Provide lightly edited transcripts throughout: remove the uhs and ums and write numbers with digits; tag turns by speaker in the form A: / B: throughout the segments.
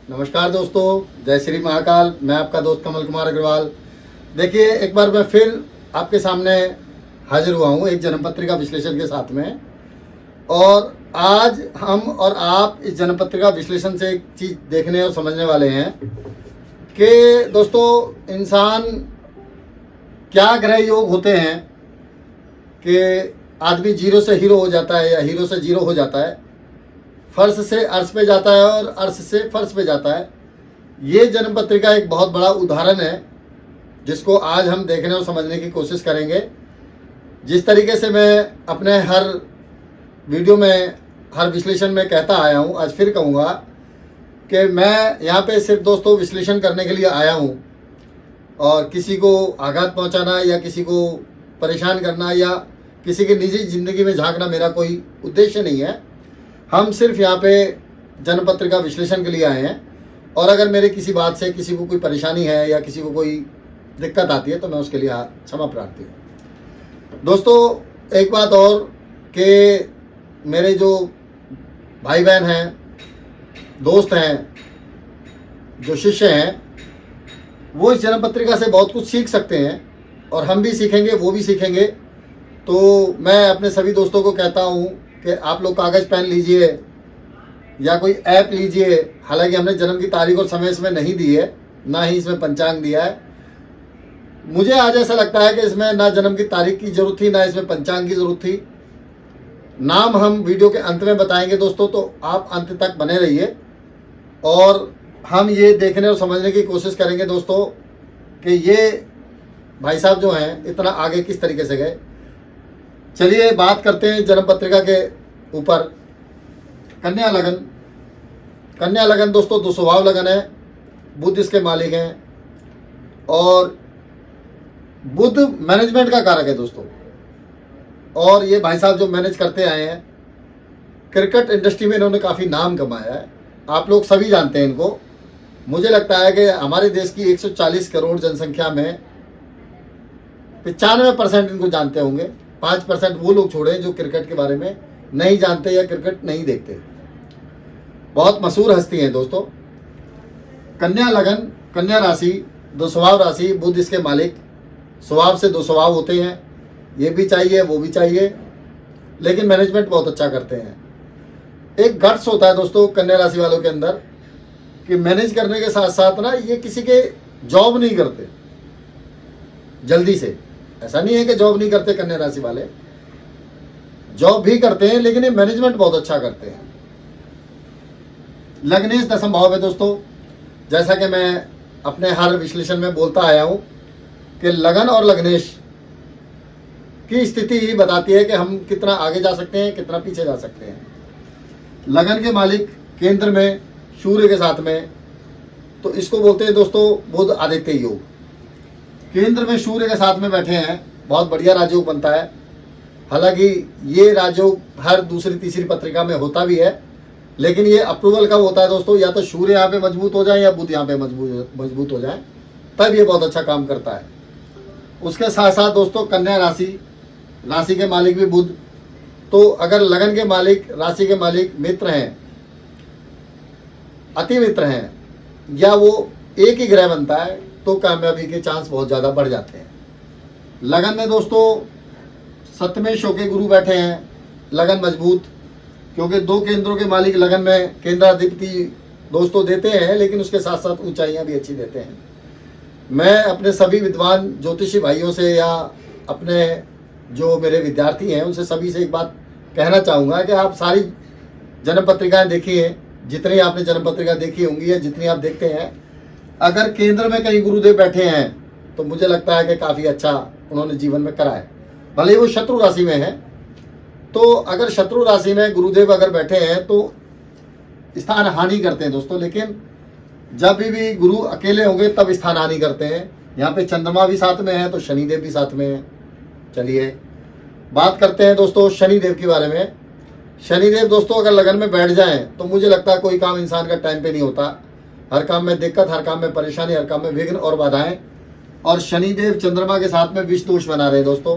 A: नमस्कार दोस्तों, जय श्री महाकाल। मैं आपका दोस्त कमल कुमार अग्रवाल। देखिए, एक बार मैं फिर आपके सामने हाजिर हुआ हूँ एक जन्म पत्रिका विश्लेषण के साथ में। और आज हम और आप इस जन्म पत्रिका विश्लेषण से एक चीज़ देखने और समझने वाले हैं कि दोस्तों, इंसान क्या ग्रह योग होते हैं कि आदमी जीरो से हीरो हो जाता है या हीरो से जीरो हो जाता है, फर्श से अर्श पे जाता है और अर्श से फर्श पे जाता है। ये जन्म पत्रिका एक बहुत बड़ा उदाहरण है जिसको आज हम देखने और समझने की कोशिश करेंगे। जिस तरीके से मैं अपने हर वीडियो में, हर विश्लेषण में कहता आया हूँ, आज फिर कहूँगा कि मैं यहाँ पे सिर्फ दोस्तों विश्लेषण करने के लिए आया हूँ और किसी को आघात पहुँचाना या किसी को परेशान करना या किसी की निजी ज़िंदगी में झांकना मेरा कोई उद्देश्य नहीं है। हम सिर्फ यहाँ पे जन्म पत्रिका विश्लेषण के लिए आए हैं और अगर मेरे किसी बात से किसी को कोई परेशानी है या किसी को कोई दिक्कत आती है तो मैं उसके लिए क्षमा प्रार्थी हूँ। दोस्तों, एक बात और कि मेरे जो भाई बहन हैं, दोस्त हैं, जो शिष्य हैं, वो इस जन्म पत्रिका से बहुत कुछ सीख सकते हैं और हम भी सीखेंगे, वो भी सीखेंगे। तो मैं अपने सभी दोस्तों को कहता हूँ कि आप लोग कागज़ पेन लीजिए या कोई ऐप लीजिए। हालांकि हमने जन्म की तारीख और समय इसमें नहीं दी है, ना ही इसमें पंचांग दिया है। मुझे आज ऐसा लगता है कि इसमें ना जन्म की तारीख की ज़रूरत थी, ना इसमें पंचांग की ज़रूरत थी। नाम हम वीडियो के अंत में बताएंगे दोस्तों, तो आप अंत तक बने रहिए और हम ये देखने और समझने की कोशिश करेंगे दोस्तों कि ये भाई साहब जो हैं इतना आगे किस तरीके से गए। चलिए बात करते हैं जन्म पत्रिका के ऊपर। कन्या लगन। कन्या लगन दोस्तों दो स्वभाव लगन है। बुध इसके मालिक हैं और बुध मैनेजमेंट का कारक है दोस्तों। और ये भाई साहब जो मैनेज करते आए हैं, क्रिकेट इंडस्ट्री में इन्होंने काफ़ी नाम कमाया है। आप लोग सभी जानते हैं इनको। मुझे लगता है कि हमारे देश की 140 करोड़ जनसंख्या में 95% इनको जानते होंगे। 5% वो लोग छोड़े जो क्रिकेट के बारे में नहीं जानते या क्रिकेट नहीं देखते। बहुत मशहूर हस्ती हैं दोस्तों। कन्या लगन, कन्या राशि, दो स्वभाव राशि, बुध इसके मालिक। स्वभाव से दो स्वभाव होते हैं, ये भी चाहिए वो भी चाहिए, लेकिन मैनेजमेंट बहुत अच्छा करते हैं। एक गट्स होता है दोस्तों कन्या राशि वालों के अंदर कि मैनेज करने के साथ साथ ना ये किसी के जॉब नहीं करते जल्दी से। ऐसा नहीं है कि जॉब नहीं करते, कन्या राशि वाले जॉब भी करते हैं, लेकिन ये मैनेजमेंट बहुत अच्छा करते हैं। लग्नेश दशम भाव है दोस्तों। जैसा कि मैं अपने हर विश्लेषण में बोलता आया हूं कि लगन और लग्नेश की स्थिति ही बताती है कि हम कितना आगे जा सकते हैं, कितना पीछे जा सकते हैं। लगन के मालिक केंद्र में सूर्य के साथ में, तो इसको बोलते हैं दोस्तों बुध आदित्य योग। केंद्र में सूर्य के साथ में बैठे हैं, बहुत बढ़िया राजयोग बनता है। हालांकि ये राजयोग हर दूसरी तीसरी पत्रिका में होता भी है, लेकिन ये अप्रूवल कब होता है दोस्तों, या तो सूर्य यहाँ पे मजबूत हो जाए या बुध यहाँ पे मजबूत हो जाए, तब ये बहुत अच्छा काम करता है। उसके साथ साथ दोस्तों कन्या राशि, राशि के मालिक भी बुध। तो अगर लगन के मालिक, राशि के मालिक मित्र हैं, अति मित्र हैं, या वो एक ही ग्रह बनता है तो कामयाबी के चांस बहुत ज़्यादा बढ़ जाते हैं। लगन में दोस्तों सप्तमें शो के गुरु बैठे हैं, लगन मजबूत, क्योंकि दो केंद्रों के मालिक लगन में केंद्राधिपति दोस्तों देते हैं, लेकिन उसके साथ साथ ऊंचाइयां भी अच्छी देते हैं। मैं अपने सभी विद्वान ज्योतिषी भाइयों से या अपने जो मेरे विद्यार्थी हैं उनसे सभी से एक बात कहना चाहूँगा कि आप सारी जन्म पत्रिकाएँ देखिए, जितनी आपने जन्म पत्रिका देखी होंगी या जितनी आप देखते हैं, अगर केंद्र में कहीं गुरुदेव बैठे हैं तो मुझे लगता है कि काफ़ी अच्छा उन्होंने जीवन में करा है, भले ही वो शत्रु राशि में है। तो अगर शत्रु राशि में गुरुदेव अगर बैठे हैं तो स्थान हानि करते हैं दोस्तों, लेकिन जब भी गुरु अकेले होंगे तब स्थान हानि करते हैं। यहाँ पे चंद्रमा भी साथ में है तो शनिदेव भी साथ में है। चलिए बात करते हैं दोस्तों शनिदेव के बारे में। शनिदेव दोस्तों अगर लगन में बैठ जाएं तो मुझे लगता है कोई काम इंसान का टाइम पे नहीं होता। हर काम में दिक्कत, हर काम में परेशानी, हर काम में विघ्न और बाधाएं। और शनिदेव चंद्रमा के साथ में विष दोष बना रहे दोस्तों,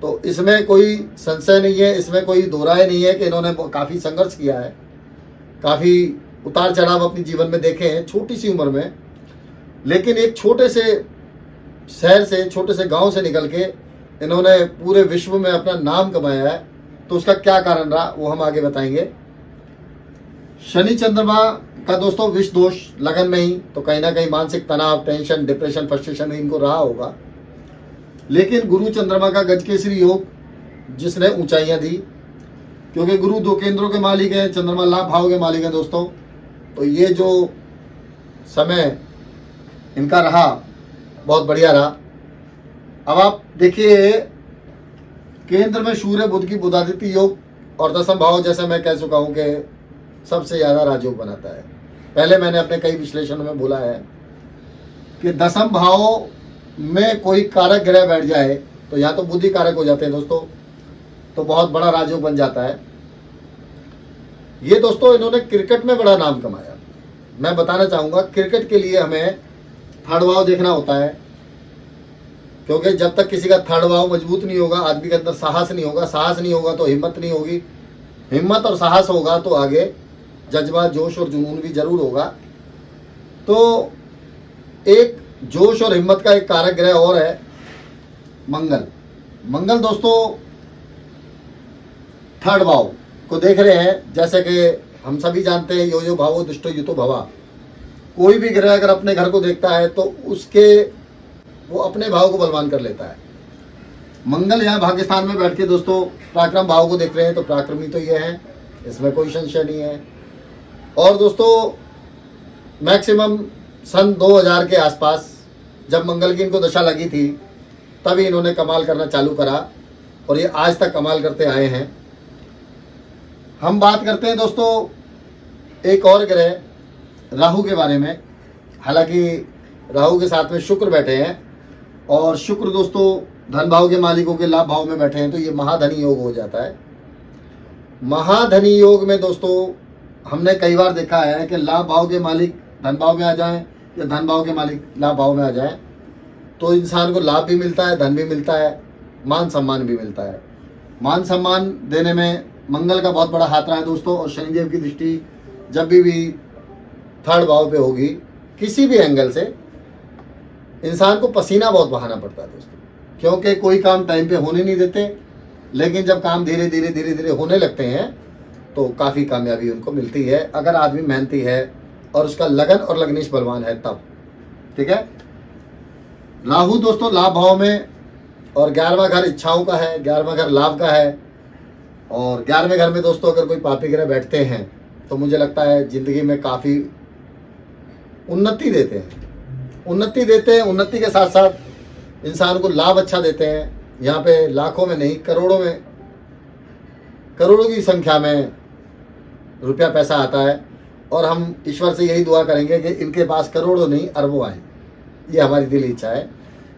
A: तो इसमें कोई संशय नहीं है, इसमें कोई दो राय नहीं है कि इन्होंने काफ़ी संघर्ष किया है, काफ़ी उतार चढ़ाव अपनी जीवन में देखे हैं छोटी सी उम्र में, लेकिन एक छोटे से शहर से, छोटे से गांव से निकल के इन्होंने पूरे विश्व में अपना नाम कमाया है। तो उसका क्या कारण रहा वो हम आगे बताएंगे। शनि चंद्रमा का दोस्तों विष दोष लगन में ही, तो कहीं ना कहीं मानसिक तनाव, टेंशन, डिप्रेशन, फ्रस्ट्रेशन इनको रहा होगा। लेकिन गुरु चंद्रमा का गजकेसरी योग जिसने ऊंचाइयां दी, क्योंकि गुरु 2 केंद्रों के मालिक हैं, चंद्रमा लाभ भाव के मालिक हैं दोस्तों। तो ये जो समय इनका रहा बहुत बढ़िया रहा। अब आप देखिए केंद्र में सूर्य बुध की बुधादित्य योग और दसम भाव, जैसे मैं कह चुका हूं कि सबसे ज्यादा राजयोग बनाता है। पहले मैंने अपने कई विश्लेषणों में बोला है कि दसम भाव में कोई कारक ग्रह बैठ जाए तो या तो बुद्धि कारक हो जाते हैं दोस्तों, तो बहुत बड़ा राजयोग बन जाता है। ये दोस्तों इन्होंने क्रिकेट में बड़ा नाम कमाया। मैं बताना चाहूंगा क्रिकेट के लिए हमें थर्ड भाव देखना होता है, क्योंकि जब तक किसी का थर्ड भाव मजबूत नहीं होगा, आदमी के अंदर साहस नहीं होगा, साहस नहीं होगा तो हिम्मत नहीं होगी, हिम्मत और साहस होगा तो आगे जज्बा, जोश और जुनून भी जरूर होगा। तो एक जोश और हिम्मत का एक कारक ग्रह और है मंगल। मंगल दोस्तों थर्ड भाव को देख रहे हैं, जैसे कि हम सभी जानते हैं यो यो भावो दुष्टो युतो भवा। कोई भी ग्रह अगर अपने घर को देखता है तो उसके वो अपने भाव को बलवान कर लेता है। मंगल यहाँ भाग्यस्थान में बैठ के दोस्तों पराक्रम भाव को देख रहे हैं, तो पराक्रमी तो ये है, इसमें कोई संशय नहीं है। और दोस्तों मैक्सिमम सन 2000 के आसपास जब मंगल की इनको दशा लगी थी तभी इन्होंने कमाल करना चालू करा और ये आज तक कमाल करते आए हैं। हम बात करते हैं दोस्तों एक और ग्रह राहु के बारे में। हालांकि राहु के साथ में शुक्र बैठे हैं और शुक्र दोस्तों धन भाव के मालिकों के लाभ भाव में बैठे हैं, तो ये महाधनी योग हो जाता है। महाधनी योग में दोस्तों हमने कई बार देखा है कि लाभ भाव के मालिक धन भाव में आ जाएं या धन भाव के मालिक लाभ भाव में आ जाएं तो इंसान को लाभ भी मिलता है, धन भी मिलता है, मान सम्मान भी मिलता है। मान सम्मान देने में मंगल का बहुत बड़ा हाथ रहा है दोस्तों। और शनिदेव की दृष्टि जब भी थर्ड भाव पे होगी किसी भी एंगल से, इंसान को पसीना बहुत बहाना पड़ता है दोस्तों, क्योंकि कोई काम टाइम पे होने नहीं देते। लेकिन जब काम धीरे धीरे होने लगते हैं तो काफ़ी कामयाबी उनको मिलती है, अगर आदमी मेहनती है और उसका लगन और लगनीश बलवान है तब। ठीक है। राहु दोस्तों लाभ भाव में और 11वां घर इच्छाओं का है, 11वां घर लाभ का है। और 11वें घर में दोस्तों अगर कोई पापी ग्रह बैठते हैं तो मुझे लगता है जिंदगी में काफ़ी उन्नति देते हैं। उन्नति के साथ साथ इंसान को लाभ अच्छा देते हैं। यहाँ पे लाखों में नहीं, करोड़ों की संख्या में रुपया पैसा आता है। और हम ईश्वर से यही दुआ करेंगे कि इनके पास करोड़ों नहीं अरबों आए, ये हमारी दिल इच्छा है।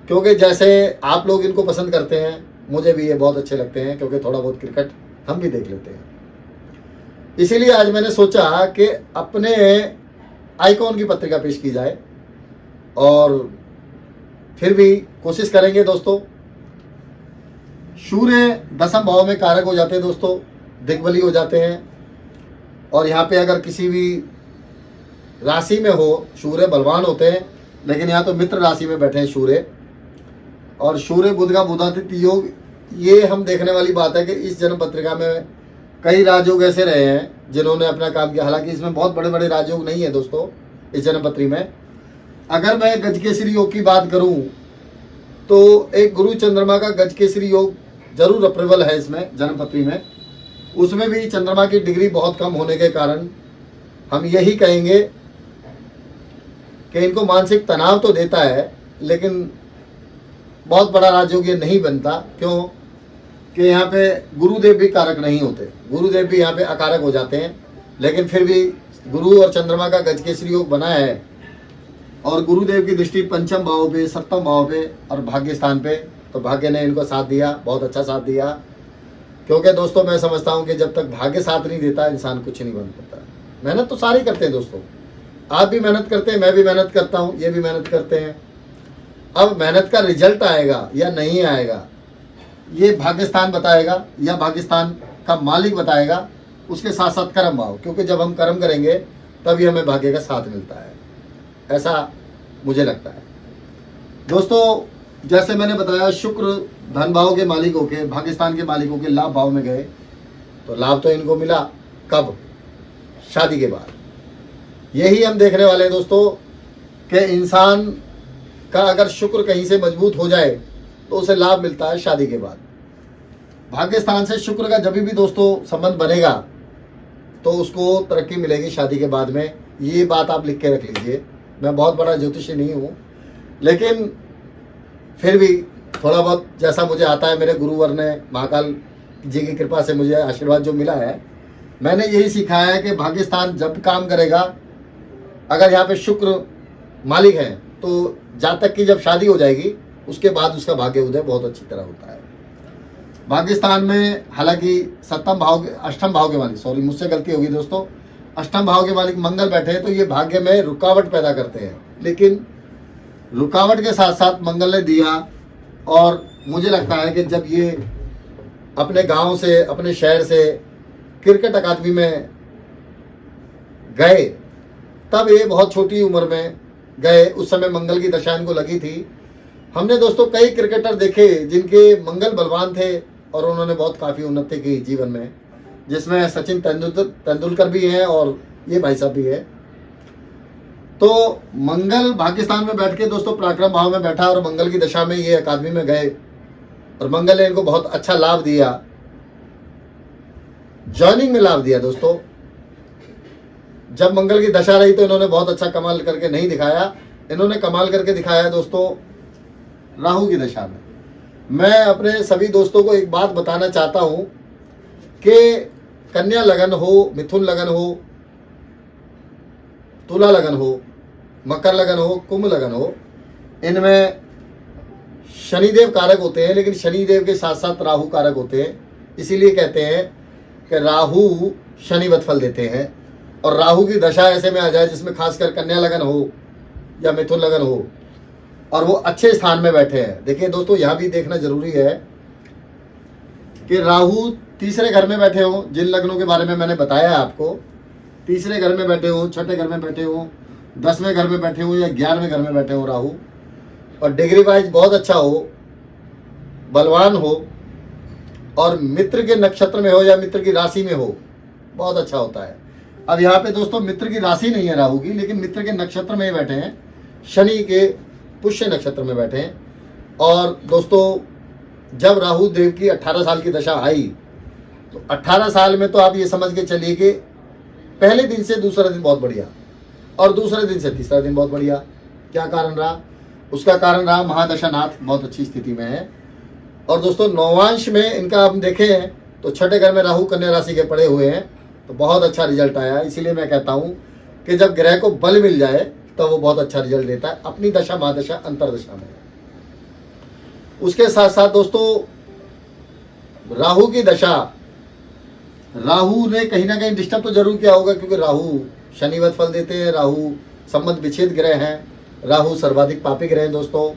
A: क्योंकि जैसे आप लोग इनको पसंद करते हैं, मुझे भी ये बहुत अच्छे लगते हैं, क्योंकि थोड़ा बहुत क्रिकेट हम भी देख लेते हैं। इसीलिए आज मैंने सोचा कि अपने आइकॉन की पत्रिका पेश की जाए और फिर भी कोशिश करेंगे दोस्तों। सूर्य दसम भाव में कारक हो जाते हैं दोस्तों, दिग्बली हो जाते हैं। और यहाँ पे अगर किसी भी राशि में हो, सूर्य बलवान होते हैं, लेकिन यहाँ तो मित्र राशि में बैठे हैं सूर्य। और सूर्य बुध का बुधादित्य योग, ये हम देखने वाली बात है कि इस जन्म पत्रिका में कई राजयोग ऐसे रहे हैं जिन्होंने अपना काम किया। हालांकि इसमें बहुत बड़े बड़े राजयोग नहीं है दोस्तों इस जन्म पत्री में। अगर मैं गजकेसरी योग की बात करूं तो एक गुरु चंद्रमा का गजकेसरी योग जरूर अप्रेबल है इसमें जन्म पत्री में। उसमें भी चंद्रमा की डिग्री बहुत कम होने के कारण हम यही कहेंगे कि इनको मानसिक तनाव तो देता है, लेकिन बहुत बड़ा राजयोग ये नहीं बनता। क्यों कि यहाँ पे गुरुदेव भी कारक नहीं होते, गुरुदेव भी यहाँ पे अकारक हो जाते हैं। लेकिन फिर भी गुरु और चंद्रमा का गजकेसरी योग बना है और गुरुदेव की दृष्टि पंचम भाव पे, सप्तम भाव पे और भाग्य स्थान पे, तो भाग्य ने इनको साथ दिया, बहुत अच्छा साथ दिया। क्योंकि दोस्तों मैं समझता हूँ कि जब तक भाग्य साथ नहीं देता इंसान कुछ नहीं बन पाता। मेहनत तो सारे करते हैं दोस्तों, आप भी मेहनत करते हैं, मैं भी मेहनत करता हूँ, ये भी मेहनत करते हैं। अब मेहनत का रिजल्ट आएगा या नहीं आएगा ये भाग्यस्थान बताएगा या भाग्यस्थान का मालिक बताएगा, उसके साथ साथ कर्म भाव। क्योंकि जब हम कर्म करेंगे तभी हमें भाग्य का साथ मिलता है, ऐसा मुझे लगता है। दोस्तों जैसे मैंने बताया, शुक्र धन भाव के मालिकों के, भाग्यस्थान के मालिकों के लाभ भाव में गए तो लाभ तो इनको मिला कब? शादी के बाद। यही हम देखने वाले हैं दोस्तों कि इंसान का अगर शुक्र कहीं से मजबूत हो जाए तो उसे लाभ मिलता है शादी के बाद। भाग्यस्थान से शुक्र का जब भी दोस्तों संबंध बनेगा तो उसको तरक्की मिलेगी शादी के बाद में। ये बात आप लिख के रख लीजिए। मैं बहुत बड़ा ज्योतिषी नहीं हूँ, लेकिन फिर भी थोड़ा बहुत जैसा मुझे आता है, मेरे गुरुवर ने महाकाल जी की कृपा से मुझे आशीर्वाद जो मिला है, मैंने यही सीखा है कि भाग्यस्थान जब काम करेगा, अगर यहाँ पे शुक्र मालिक है तो जब तक कि जब शादी हो जाएगी उसके बाद उसका भाग्य उदय बहुत अच्छी तरह होता है। भाग्यस्थान में हालांकि सप्तम भाव के, अष्टम भाव के मालिक, सॉरी मुझसे गलती होगी दोस्तों, अष्टम भाव के मालिक मंगल बैठे हैं तो ये भाग्य में रुकावट पैदा करते हैं। लेकिन रुकावट के साथ साथ मंगल ने दिया, और मुझे लगता है कि जब ये अपने गांव से, अपने शहर से क्रिकेट अकादमी में गए, तब ये बहुत छोटी उम्र में गए। उस समय मंगल की दशा इनको लगी थी। हमने दोस्तों कई क्रिकेटर देखे जिनके मंगल बलवान थे और उन्होंने बहुत काफ़ी उन्नति की जीवन में, जिसमें सचिन तेंदुलकर भी हैं और ये भाई साहब भी है। तो मंगल भाग्यस्थान में बैठ के दोस्तों पराक्रम भाव में बैठा और मंगल की दशा में ये अकादमी में गए और मंगल ने इनको बहुत अच्छा लाभ दिया, ज्वाइनिंग में लाभ दिया। दोस्तों जब मंगल की दशा रही तो इन्होंने बहुत अच्छा कमाल करके नहीं दिखाया, इन्होंने कमाल करके दिखाया दोस्तों राहु की दशा में। मैं अपने सभी दोस्तों को एक बात बताना चाहता हूं कि कन्या लगन हो, मिथुन लगन हो, तुला लगन हो, मकर लगन हो, कुंभ लगन हो, इनमें शनिदेव कारक होते हैं, लेकिन शनिदेव के साथ साथ राहु कारक होते हैं। इसीलिए कहते हैं कि राहु शनिवत फल देते हैं। और राहु की दशा ऐसे में आ जाए जिसमें खासकर कन्या लगन हो या मिथुन लगन हो और वो अच्छे स्थान में बैठे हैं। देखिए दोस्तों, यहां भी देखना जरूरी है कि राहु तीसरे घर में बैठे हो, जिन लग्नों के बारे में मैंने बताया आपको, तीसरे घर में बैठे हो, छठे घर में बैठे हो, 10वें घर में बैठे हो या 11वें घर में बैठे हो राहु, और डिग्री वाइज बहुत अच्छा हो, बलवान हो, और मित्र के नक्षत्र में हो या मित्र की राशि में हो, बहुत अच्छा होता है। अब यहाँ पे दोस्तों मित्र की राशि नहीं है राहु की, लेकिन मित्र के नक्षत्र में ही बैठे हैं, शनि के पुष्य नक्षत्र में बैठे हैं। और दोस्तों जब राहु देव की 18 साल की दशा आई तो 18 साल में तो आप ये समझ के चलिए कि पहले दिन से दूसरा दिन बहुत बढ़िया और दूसरे दिन से तीसरा दिन बहुत बढ़िया। क्या कारण रहा? उसका कारण रहा महादशानाथ बहुत अच्छी स्थिति में है। और दोस्तों नौवांश में इनका हम देखें तो छठे घर में राहु कन्या राशि के पड़े हुए हैं तो बहुत अच्छा रिजल्ट आया। इसीलिए मैं कहता हूं कि जब ग्रह को बल मिल जाए तो वो बहुत अच्छा रिजल्ट देता है अपनी दशा, महादशा, अंतरदशा में। उसके साथ साथ दोस्तों राहु की दशा, राहु ने कहीं ना कहीं डिस्टर्ब तो जरूर किया होगा, क्योंकि राहु शनिवत फल देते हैं, राहु संबंध विच्छेद ग्रह हैं, राहु सर्वाधिक पापी ग्रह हैं। दोस्तों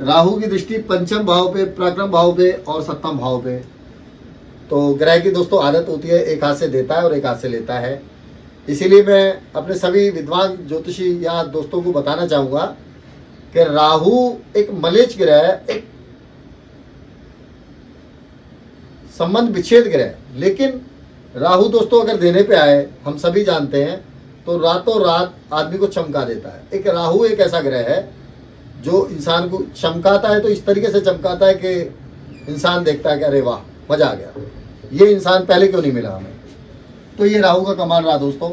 A: राहु की दृष्टि पंचम भाव पे, पराक्रम भाव पे और सप्तम भाव पे, तो ग्रह की दोस्तों आदत होती है एक हाथ से देता है और एक हाथ से लेता है। इसीलिए मैं अपने सभी विद्वान ज्योतिषी या दोस्तों को बताना चाहूंगा कि राहु एक मलेच्छ ग्रह है, एक संबंध विच्छेद ग्रह, लेकिन राहु दोस्तों अगर देने पे आए, हम सभी जानते हैं, तो रातों रात आदमी को चमका देता है। एक राहु एक ऐसा ग्रह है जो इंसान को चमकाता है, तो इस तरीके से चमकाता है कि इंसान देखता है कि अरे वाह मजा आ गया, ये इंसान पहले क्यों नहीं मिला हमें। तो ये राहु का कमाल रहा दोस्तों।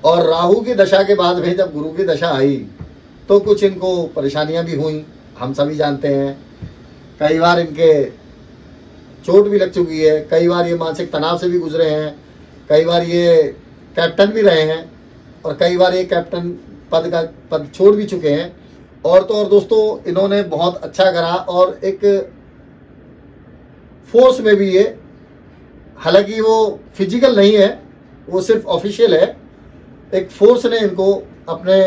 A: और राहु की दशा के बाद में जब गुरु की दशा आई तो कुछ इनको परेशानियां भी हुई, हम सभी जानते हैं। कई बार इनके चोट भी लग चुकी है, कई बार ये मानसिक तनाव से भी गुजरे हैं, कई बार ये कैप्टन भी रहे हैं और कई बार ये कैप्टन पद छोड़ भी चुके हैं। और तो और दोस्तों इन्होंने बहुत अच्छा करा और एक फोर्स में भी ये, हालांकि वो फिजिकल नहीं है, वो सिर्फ ऑफिशियल है, एक फोर्स ने इनको अपने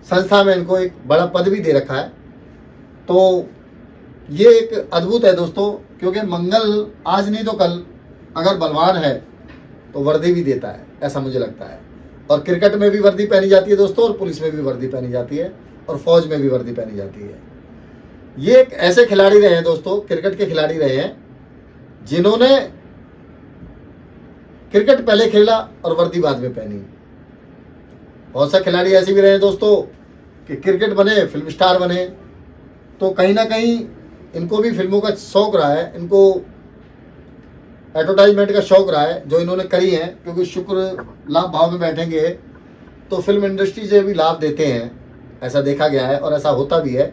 A: संस्था में इनको एक बड़ा पद भी दे रखा है। तो ये एक अद्भुत है दोस्तों, क्योंकि मंगल आज नहीं तो कल अगर बलवान है तो वर्दी भी देता है, ऐसा मुझे लगता है। और क्रिकेट में भी वर्दी पहनी जाती है दोस्तों, और पुलिस में भी वर्दी पहनी जाती है, और फौज में भी वर्दी पहनी जाती है। ये एक ऐसे खिलाड़ी रहे हैं दोस्तों, क्रिकेट के खिलाड़ी रहे हैं जिन्होंने क्रिकेट पहले खेला और वर्दी बाद में पहनी। बहुत से खिलाड़ी ऐसे भी रहे हैं दोस्तों कि क्रिकेट बने, फिल्म स्टार बने, तो कहीं ना कहीं इनको भी फिल्मों का शौक रहा है, इनको एडवर्टाइजमेंट का शौक रहा है जो इन्होंने करी है, क्योंकि शुक्र लाभ भाव में बैठेंगे तो फिल्म इंडस्ट्री से भी लाभ देते हैं, ऐसा देखा गया है और ऐसा होता भी है,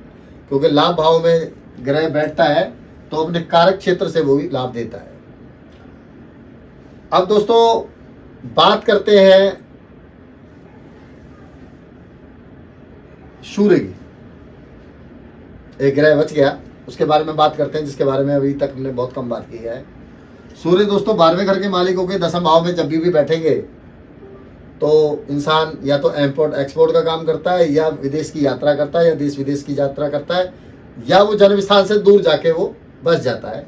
A: क्योंकि लाभ भाव में ग्रह बैठता है तो अपने कारक क्षेत्र से वो भी लाभ देता है। अब दोस्तों बात करते हैं सूर्य की। एक ग्रह बच गया, उसके बारे में बात करते हैं, जिसके बारे में अभी तक हमने बहुत कम बात की है। सूर्य दोस्तों 12वें घर के मालिकों के 10वें भाव में जब भी बैठेंगे तो इंसान या तो इम्पोर्ट एक्सपोर्ट का काम करता है, या विदेश की यात्रा करता है, या देश विदेश की यात्रा करता है, या वो जन्म स्थान से दूर जाके वो बस जाता है।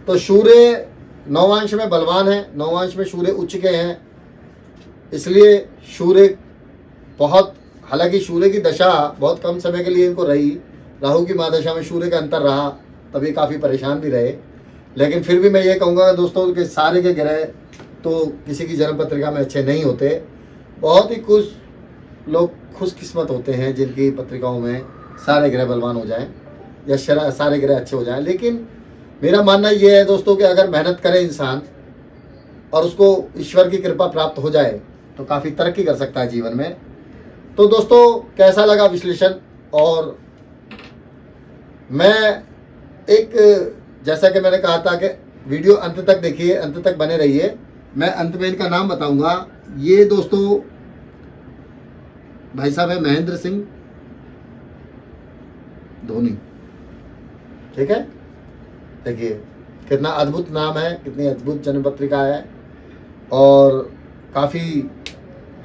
A: तो सूर्य नौवांश में बलवान है, नौवांश में सूर्य उच्च के हैं, इसलिए सूर्य बहुत, हालांकि सूर्य की दशा बहुत कम समय के लिए इनको रही, राहु की महादशा में सूर्य का अंतर रहा, तभी काफ़ी परेशान भी रहे। लेकिन फिर भी मैं ये कहूँगा दोस्तों कि सारे के ग्रह तो किसी की जन्म पत्रिका में अच्छे नहीं होते। बहुत ही कुछ लोग खुशकिस्मत होते हैं जिनकी पत्रिकाओं में सारे ग्रह बलवान हो जाएं या सारे ग्रह अच्छे हो जाएं। लेकिन मेरा मानना ये है दोस्तों कि अगर मेहनत करे इंसान और उसको ईश्वर की कृपा प्राप्त हो जाए तो काफ़ी तरक्की कर सकता है जीवन में। तो दोस्तों कैसा लगा विश्लेषण, और मैं एक, जैसा कि मैंने कहा था कि वीडियो अंत तक देखिए, अंत तक बने रहिए। मैं अंत में इनका नाम बताऊंगा। ये दोस्तों भाई साहब है महेंद्र सिंह धोनी, ठीक है। देखिए कितना अद्भुत नाम है, कितनी अद्भुत जन्म पत्रिका है, और काफ़ी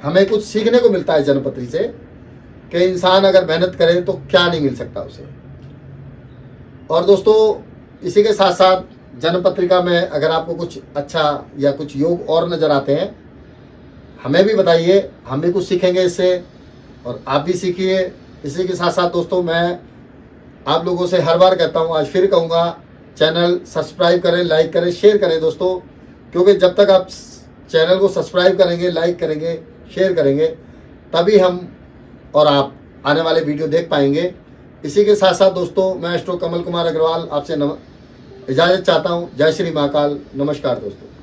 A: हमें कुछ सीखने को मिलता है जन्म पत्री से कि इंसान अगर मेहनत करे तो क्या नहीं मिल सकता उसे। और दोस्तों इसी के साथ साथ जन्म पत्रिका में अगर आपको कुछ अच्छा या कुछ योग और नज़र आते हैं हमें भी बताइए, हम भी कुछ सीखेंगे इससे और आप भी सीखिए। इसी के साथ साथ दोस्तों मैं आप लोगों से हर बार कहता हूँ, आज फिर कहूँगा, चैनल सब्सक्राइब करें, लाइक करें, शेयर करें दोस्तों, क्योंकि जब तक आप चैनल को सब्सक्राइब करेंगे, लाइक करेंगे, शेयर करेंगे, तभी हम और आप आने वाले वीडियो देख पाएंगे। इसी के साथ साथ दोस्तों मैं एस्ट्रो कमल कुमार अग्रवाल आपसे इजाज़त चाहता हूँ। जय श्री महाकाल, नमस्कार दोस्तों।